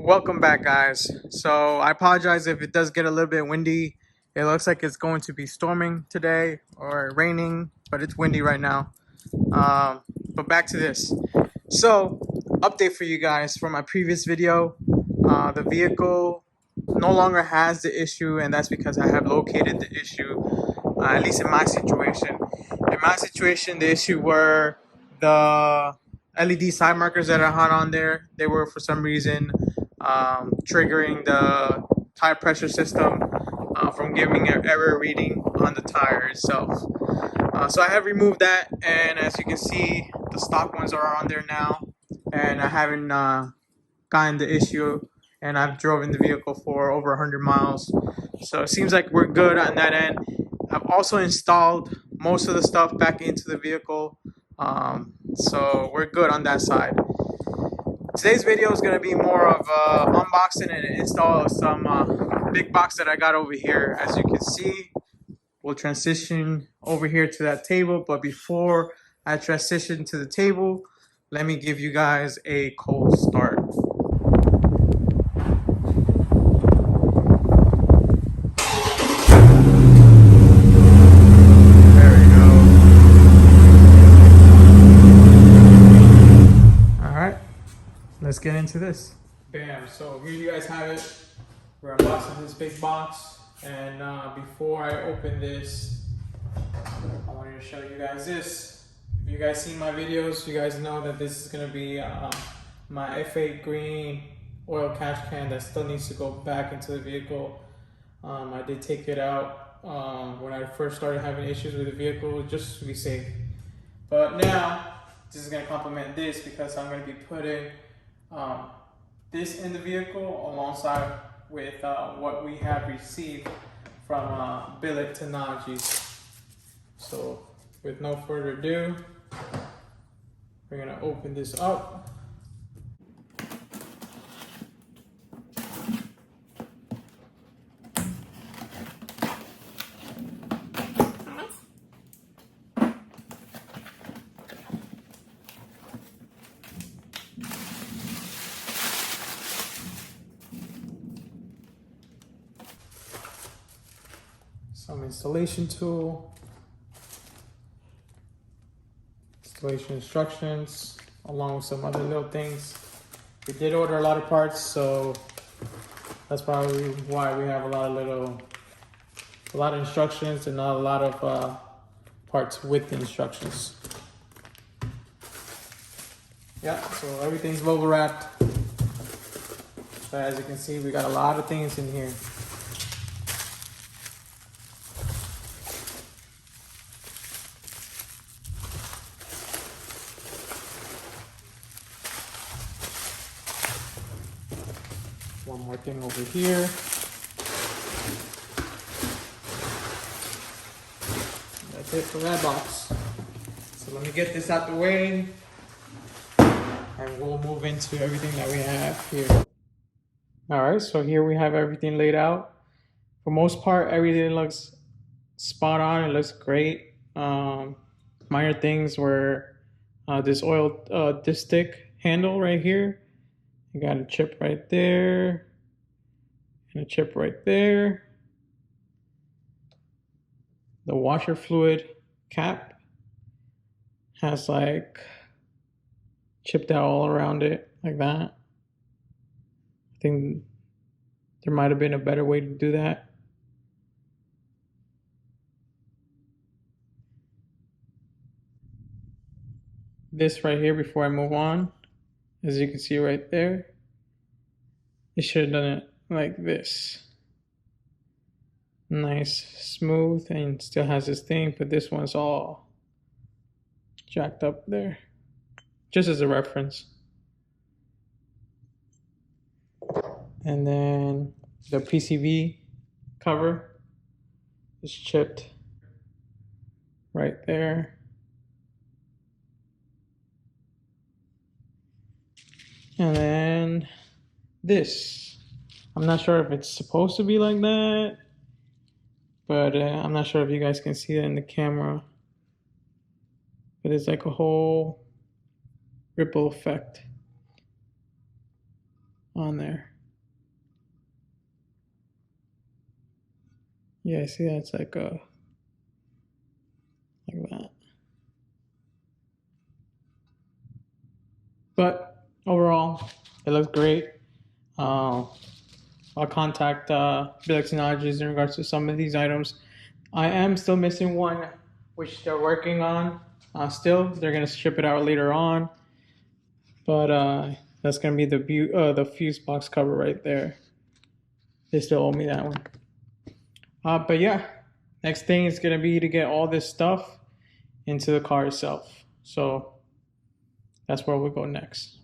Welcome back, guys. So I apologize if it does get a little bit windy. It looks like it's going to be storming today or raining, but it's windy right now. But back to this. So update for you guys from my previous video. The vehicle no longer has the issue, and that's because I have located the issue, at least in my situation. In my situation, the issue were the LED side markers that are hot on there. They were, for some reason, triggering the tire pressure system from giving an error reading on the tire itself. So I have removed that, and as you can see, the stock ones are on there now, and I haven't gotten the issue, and I've driven the vehicle for over 100 miles. So it seems like we're good on that end. I've also installed most of the stuff back into the vehicle, so we're good on that side. Today's video is going to be more of unboxing and install of some big box that I got over here. As you can see, we'll transition over here to that table, but before I transition to the table, let me give you guys a cold start. Let's get into this. Bam, so here you guys have it. We're unboxing this big box, and before I open this, I wanted to show you guys this. If you guys seen my videos, you guys know that this is gonna be my F8 green oil catch can that still needs to go back into the vehicle. I did take it out when I first started having issues with the vehicle just to be safe. But now, this is gonna complement this because I'm gonna be putting this in the vehicle alongside with what we have received from Billet Technology. So with no further ado, we're gonna open this up. Some installation tool, installation instructions, along with some other little things. We did order a lot of parts, so that's probably why we have a lot of instructions and not a lot of parts with the instructions. Yeah, so everything's bubble wrapped. So as you can see, we got a lot of things in here. One more thing over here. That's it for that box. So let me get this out the way, and we'll move into everything that we have here. All right, so here we have everything laid out. For most part, everything looks spot on. It looks great. Minor things were this oil dipstick handle right here. You got a chip right there, and a chip right there. The washer fluid cap has like chipped out all around it like that. I think there might have been a better way to do that. This right here, before I move on, as you can see right there, it should have done it like this. Nice, smooth, and still has this thing, but this one's all jacked up there. Just as a reference. And then the PCV cover is chipped right there. And then this, I'm not sure if it's supposed to be like that, but I'm not sure if you guys can see that in the camera, but it's like a whole ripple effect on there. Yeah, see that's like that. But overall, it looks great. I'll contact Billet Technology in regards to some of these items. I am still missing one, which they're working on. Still, they're gonna ship it out later on. But that's gonna be the fuse box cover right there. They still owe me that one. But yeah, next thing is gonna be to get all this stuff into the car itself. So that's where we'll go next.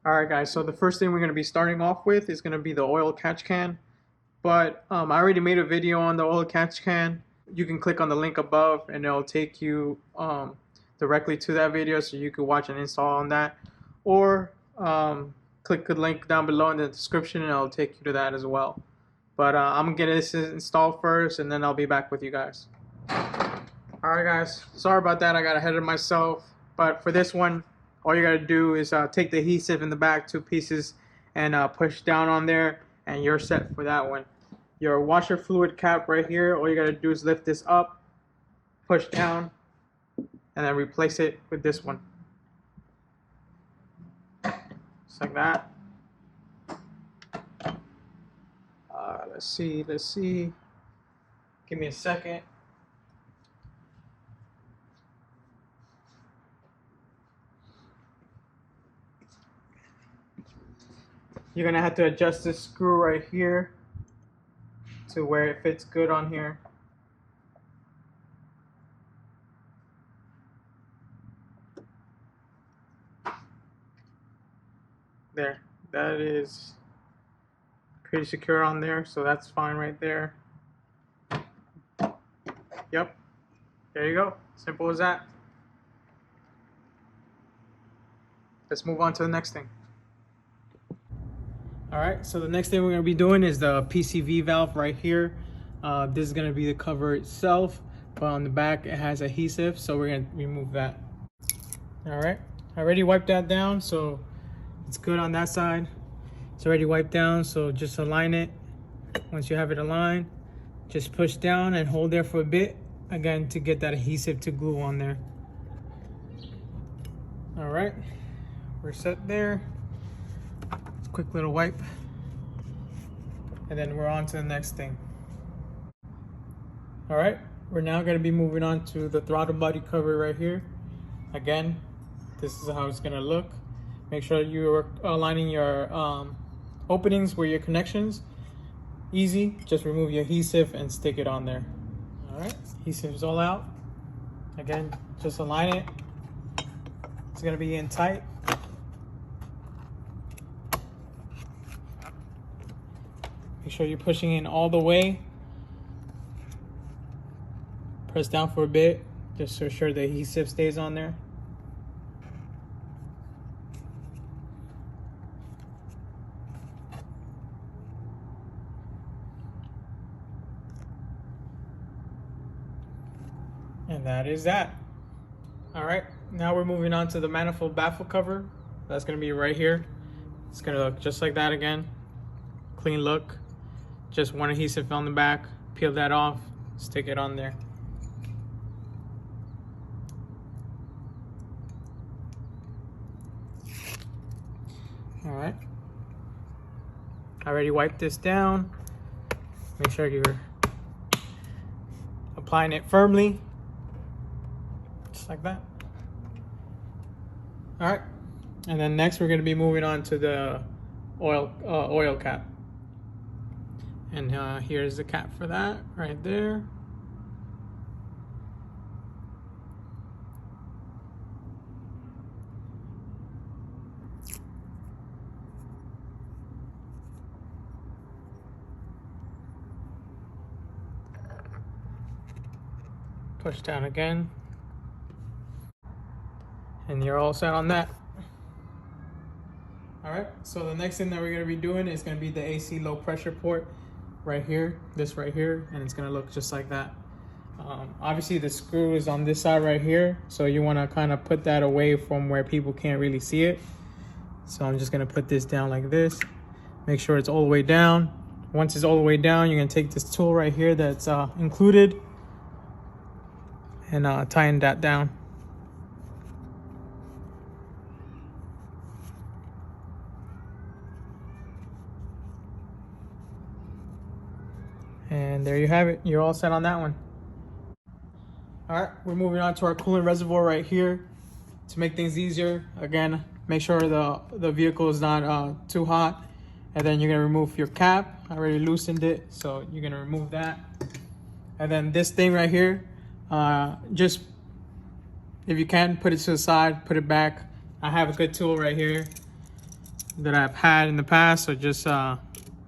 All right, guys. So the first thing we're gonna be starting off with is gonna be the oil catch can. But I already made a video on the oil catch can. You can click on the link above and it'll take you directly to that video, so you can watch an install on that. Or click the link down below in the description and it'll take you to that as well. But I'm gonna get this installed first and then I'll be back with you guys. Alright guys, sorry about that, I got ahead of myself. But for this one, all you gotta do is take the adhesive in the back 2 pieces and push down on there, and you're set for that one. Your washer fluid cap right here, all you gotta do is lift this up, push down, and then replace it with this one. Just like that. Let's see. Give me a second. You're gonna have to adjust this screw right here to where it fits good on here. There, that is pretty secure on there, so that's fine right there. Yep, there you go, simple as that. Let's move on to the next thing. Alright, so the next thing we're going to be doing is the PCV valve right here. This is going to be the cover itself, but on the back it has adhesive, so we're going to remove that. Alright, I already wiped that down, so it's good on that side. It's already wiped down, so just align it. Once you have it aligned, just push down and hold there for a bit, again, to get that adhesive to glue on there. Alright, we're set there. Quick little wipe, and then we're on to the next thing. All right, we're now going to be moving on to the throttle body cover right here. Again, this is how it's going to look. Make sure you're aligning your openings where your connections. Easy, just remove your adhesive and stick it on there. All right, adhesive is all out. Again, just align it. It's going to be in tight. Make sure you're pushing in all the way. Press down for a bit, just to ensure the adhesive stays on there. And that is that. All right, now we're moving on to the manifold baffle cover. That's gonna be right here. It's gonna look just like that again. Clean look. Just one adhesive on the back, peel that off, stick it on there. All right. I already wiped this down. Make sure you're applying it firmly, just like that. All right. And then next we're going to be moving on to the oil cap. And here's the cap for that right there. Push down again. And you're all set on that. All right, so the next thing that we're gonna be doing is gonna be the AC low pressure port right here, this right here, and it's gonna look just like that. Obviously the screw is on this side right here, so you wanna kind of put that away from where people can't really see it. So I'm just gonna put this down like this. Make sure it's all the way down. Once it's all the way down, you're gonna take this tool right here that's included and tighten that down. And there you have it. You're all set on that one. All right, we're moving on to our coolant reservoir right here. To make things easier, again, make sure the vehicle is not too hot. And then you're gonna remove your cap. I already loosened it, so you're gonna remove that. And then this thing right here, just if you can, put it to the side, put it back. I have a good tool right here that I've had in the past, so just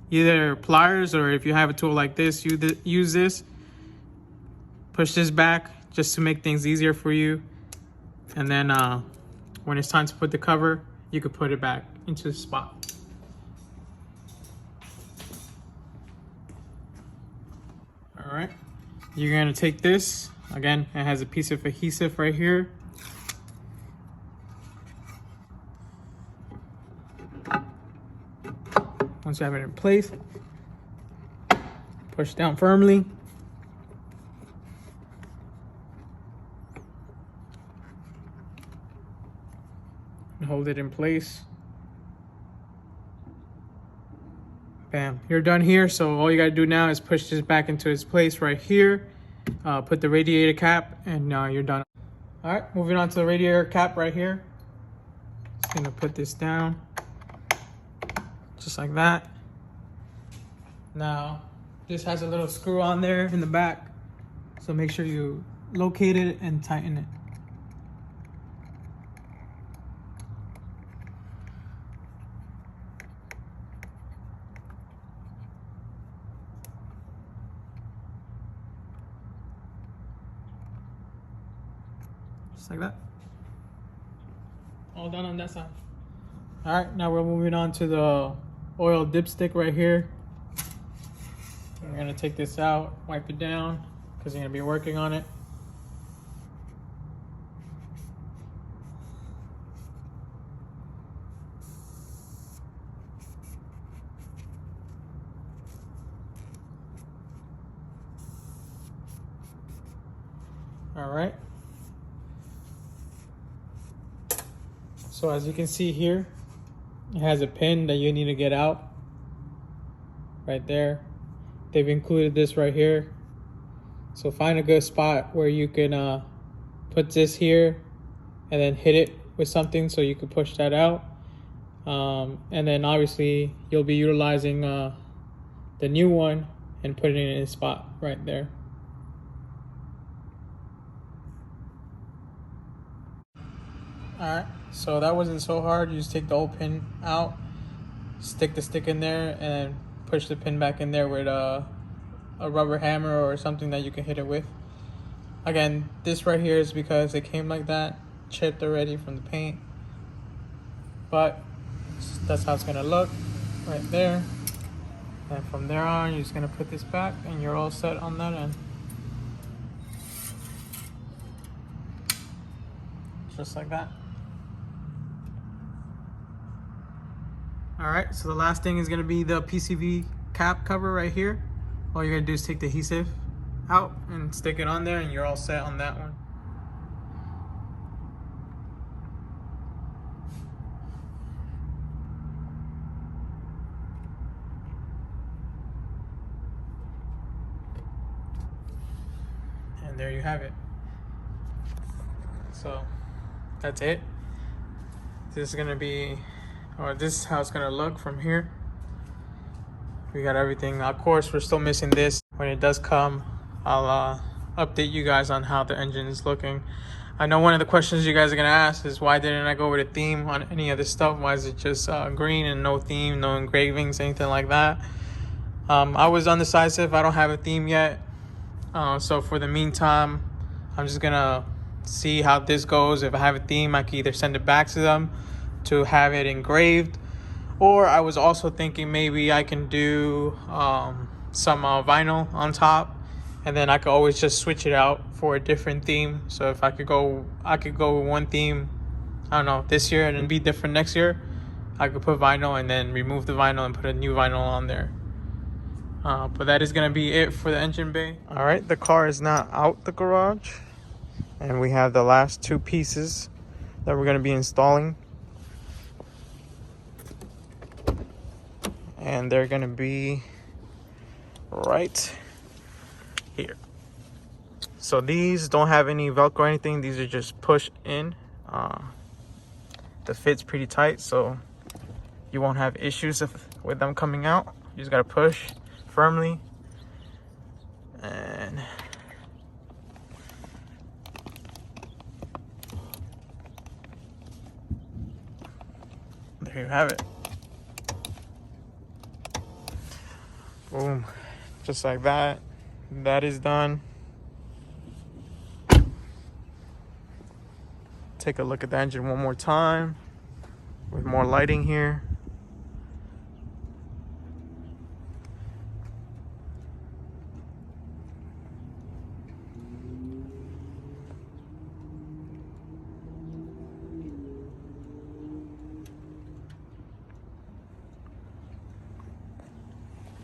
either pliers, or if you have a tool like this, use this. Push this back just to make things easier for you. And then when it's time to put the cover, you can put it back into the spot. All right, you're gonna take this. Again, it has a piece of adhesive right here. Once you have it in place, push down firmly. And hold it in place. Bam, you're done here. So all you gotta do now is push this back into its place right here. Put the radiator cap, and you're done. All right, moving on to the radiator cap right here. Just gonna put this down, just like that. Now, this has a little screw on there in the back, so make sure you locate it and tighten it. Just like that. All done on that side. All right, now we're moving on to the oil dipstick right here. We're gonna take this out, wipe it down, because you're gonna be working on it. All right. So as you can see here, it has a pin that you need to get out right there. They've included this right here. So find a good spot where you can put this here and then hit it with something so you can push that out. And then obviously you'll be utilizing the new one and putting it in a spot right there. All right, so that wasn't so hard. You just take the old pin out, stick the stick in there, and push the pin back in there with a rubber hammer or something that you can hit it with. Again, this right here is because it came like that, chipped already from the paint. But that's how it's gonna look right there. And from there on, you're just gonna put this back and you're all set on that end. Just like that. All right, so the last thing is gonna be the PCV cap cover right here. All you're gonna do is take the adhesive out and stick it on there and you're all set on that one. And there you have it. So that's it. This is gonna be, or this is how it's gonna look from here. We got everything. Of course, we're still missing this. When it does come, I'll update you guys on how the engine is looking. I know one of the questions you guys are gonna ask is why didn't I go with a theme on any of this stuff? Why is it just green and no theme, no engravings, anything like that? I was undecisive. I don't have a theme yet. So for the meantime, I'm just gonna see how this goes. If I have a theme, I can either send it back to them to have it engraved, or I was also thinking maybe I can do some vinyl on top, and then I could always just switch it out for a different theme. So if I could go with one theme, I don't know, this year, and then be different next year. I could put vinyl and then remove the vinyl and put a new vinyl on there. But that is gonna be it for the engine bay. All right, the car is now out the garage, and we have the last two pieces that we're gonna be installing. And they're gonna be right here. So these don't have any Velcro or anything. These are just push in. The fit's pretty tight, so you won't have issues with them coming out. You just gotta push firmly. And there you have it. Boom. Just like that. That is done. Take a look at the engine one more time with more lighting here.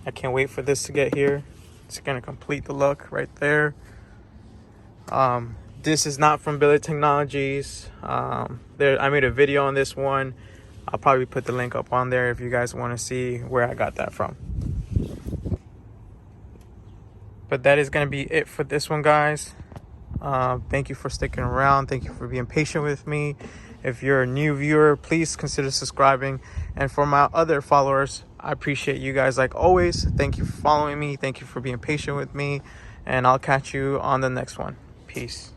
I can't wait for this to get here. It's gonna complete the look right there. This is not from Billet Technologies. I made a video on this one. I'll probably put the link up on there if you guys want to see where I got that from. But that is gonna be it for this one, guys. Thank you for sticking around. Thank you for being patient with me. If you're a new viewer, please consider subscribing. And for my other followers, I appreciate you guys like always. Thank you for following me. Thank you for being patient with me. And I'll catch you on the next one. Peace.